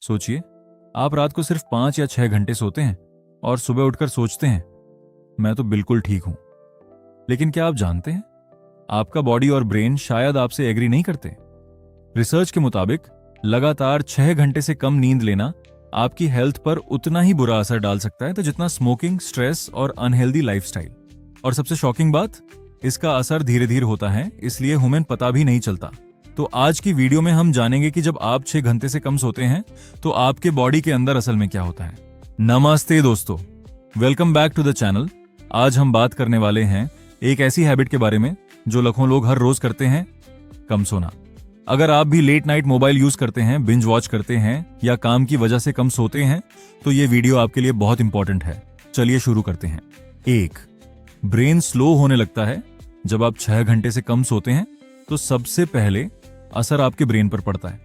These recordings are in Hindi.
सोचिए, आप रात को सिर्फ 5 या 6 घंटे सोते हैं और सुबह उठकर सोचते हैं मैं तो बिल्कुल ठीक हूं। लेकिन क्या आप जानते हैं, आपका बॉडी और ब्रेन शायद आपसे एग्री नहीं करते। रिसर्च के मुताबिक लगातार 6 घंटे से कम नींद लेना आपकी हेल्थ पर उतना ही बुरा असर डाल सकता है तो जितना स्मोकिंग, स्ट्रेस और अनहेल्दी लाइफस्टाइल। और सबसे शॉकिंग बात, इसका असर धीरे धीरे होता है, इसलिए हमें पता भी नहीं चलता। तो आज की वीडियो में हम जानेंगे कि जब आप 6 घंटे से कम सोते हैं तो आपके बॉडी के अंदर असल में क्या होता है। नमस्ते दोस्तों, welcome back to the channel. आज हम बात करने वाले हैं एक ऐसी हैबिट के बारे में जो लाखों लोग हर रोज करते हैं, कम सोना। अगर आप भी लेट नाइट मोबाइल यूज करते हैं, बिंज वॉच करते हैं या काम की वजह से कम सोते हैं तो ये वीडियो आपके लिए बहुत इंपॉर्टेंट है। चलिए शुरू करते हैं। 1. ब्रेन स्लो होने लगता है। जब आप 6 घंटे से कम सोते हैं तो सबसे पहले असर आपके ब्रेन पर पड़ता है।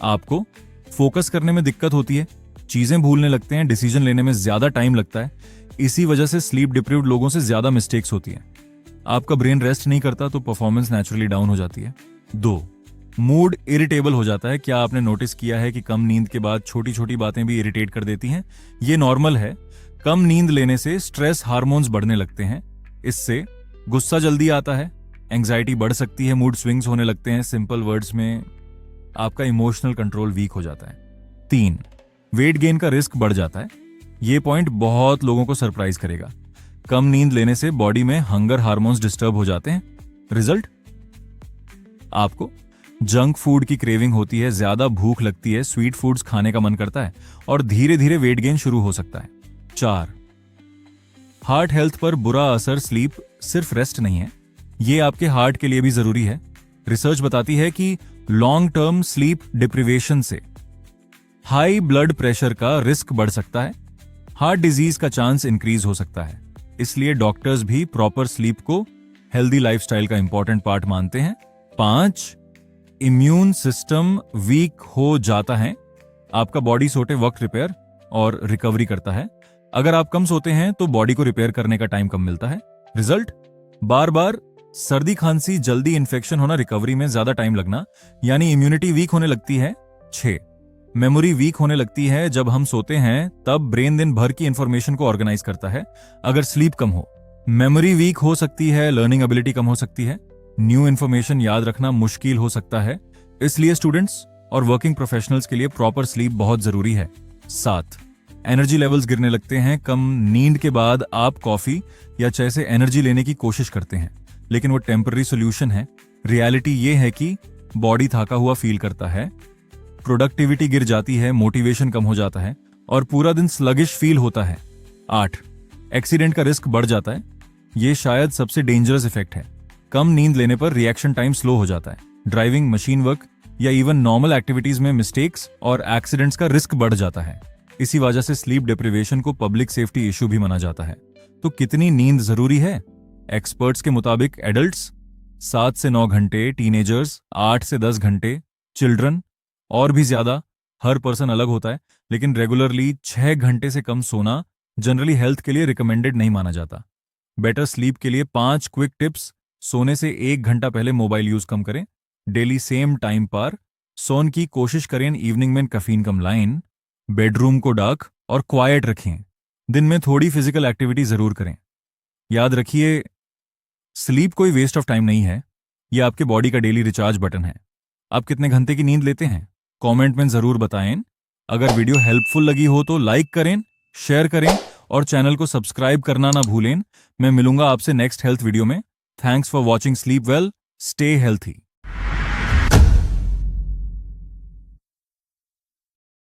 आपको फोकस करने में दिक्कत होती है, चीजें भूलने लगते हैं, डिसीजन लेने में ज्यादा टाइम लगता है। इसी वजह से स्लीप डिप्रीव्ड लोगों से ज्यादा मिस्टेक्स होती हैं। आपका ब्रेन रेस्ट नहीं करता तो परफॉर्मेंस नेचुरली डाउन हो जाती है। 2. मूड इरिटेबल हो जाता है। क्या आपने नोटिस किया है कि कम नींद के बाद छोटी छोटी बातें भी इरिटेट कर देती हैं? ये नॉर्मल है। कम नींद लेने से स्ट्रेस हार्मोन्स बढ़ने लगते हैं। इससे गुस्सा जल्दी आता है, एंग्जाइटी बढ़ सकती है, मूड स्विंग्स होने लगते हैं। सिंपल वर्ड्स में आपका इमोशनल कंट्रोल वीक हो जाता है। 3. वेट गेन का रिस्क बढ़ जाता है। ये पॉइंट बहुत लोगों को सरप्राइज करेगा। कम नींद लेने से बॉडी में हंगर हार्मोन्स डिस्टर्ब हो जाते हैं। रिजल्ट, आपको जंक फूड की क्रेविंग होती है, ज्यादा भूख लगती है, स्वीट फूड्स खाने का मन करता है और धीरे धीरे वेट गेन शुरू हो सकता है। 4. हार्ट हेल्थ पर बुरा असर। स्लीप सिर्फ रेस्ट नहीं है, ये आपके हार्ट के लिए भी जरूरी है। रिसर्च बताती है कि लॉन्ग टर्म स्लीप डिप्रिवेशन से हाई ब्लड प्रेशर का रिस्क बढ़ सकता है, हार्ट डिजीज का चांस इंक्रीज हो सकता है। इसलिए डॉक्टर्स भी प्रॉपर स्लीप को हेल्दी लाइफस्टाइल का इंपॉर्टेंट पार्ट मानते हैं। 5. इम्यून सिस्टम वीक हो जाता है। आपका बॉडी सोते वक्त रिपेयर और रिकवरी करता है। अगर आप कम सोते हैं तो बॉडी को रिपेयर करने का टाइम कम मिलता है। रिजल्ट, बार बार सर्दी खांसी, जल्दी इन्फेक्शन होना, रिकवरी में ज्यादा टाइम लगना, यानी इम्यूनिटी वीक होने लगती है। 6. मेमोरी वीक होने लगती है। जब हम सोते हैं तब ब्रेन दिन भर की इंफॉर्मेशन को ऑर्गेनाइज करता है। अगर स्लीप कम हो, मेमोरी वीक हो सकती है, लर्निंग एबिलिटी कम हो सकती है, न्यू इंफॉर्मेशन याद रखना मुश्किल हो सकता है। इसलिए स्टूडेंट्स और वर्किंग प्रोफेशनल्स के लिए प्रॉपर स्लीप बहुत जरूरी है। 7. एनर्जी लेवल्स गिरने लगते हैं। कम नींद के बाद आप कॉफी या चाय से एनर्जी लेने की कोशिश करते हैं, लेकिन वो टेम्पररी सोल्यूशन है। रियलिटी ये है कि बॉडी थका हुआ फील करता है, प्रोडक्टिविटी गिर जाती है, मोटिवेशन कम हो जाता है और पूरा दिन स्लगिश फील होता है। 8. एक्सीडेंट का रिस्क बढ़ जाता है। ये शायद सबसे डेंजरस इफेक्ट है। कम नींद लेने पर रिएक्शन टाइम स्लो हो जाता है। ड्राइविंग, मशीन वर्क या इवन नॉर्मल एक्टिविटीज में मिस्टेक्स और एक्सीडेंट्स का रिस्क बढ़ जाता है। इसी वजह से स्लीप डिप्रिवेशन को पब्लिक सेफ्टी इशू भी माना जाता है। तो कितनी नींद जरूरी है? एक्सपर्ट्स के मुताबिक एडल्ट्स 7 से 9 घंटे, टीनेजर्स 8 से 10 घंटे, चिल्ड्रन और भी ज्यादा। हर पर्सन अलग होता है, लेकिन रेगुलरली 6 घंटे से कम सोना जनरली हेल्थ के लिए रिकमेंडेड नहीं माना जाता। बेटर स्लीप के लिए 5 क्विक टिप्स। सोने से 1 घंटा पहले मोबाइल यूज कम करें। डेली सेम टाइम पर सोने की कोशिश करें। इवनिंग में कैफीन कम लाइन। बेडरूम को डार्क और क्वाइट रखें। दिन में थोड़ी फिजिकल एक्टिविटी जरूर करें। याद रखिए, स्लीप कोई वेस्ट ऑफ टाइम नहीं है, यह आपके बॉडी का डेली रिचार्ज बटन है। आप कितने घंटे की नींद लेते हैं? कमेंट में जरूर बताएं। अगर वीडियो हेल्पफुल लगी हो तो लाइक करें, शेयर करें और चैनल को सब्सक्राइब करना ना भूलें। मैं मिलूंगा आपसे नेक्स्ट हेल्थ वीडियो में। Thanks for watching. Sleep well, stay healthy.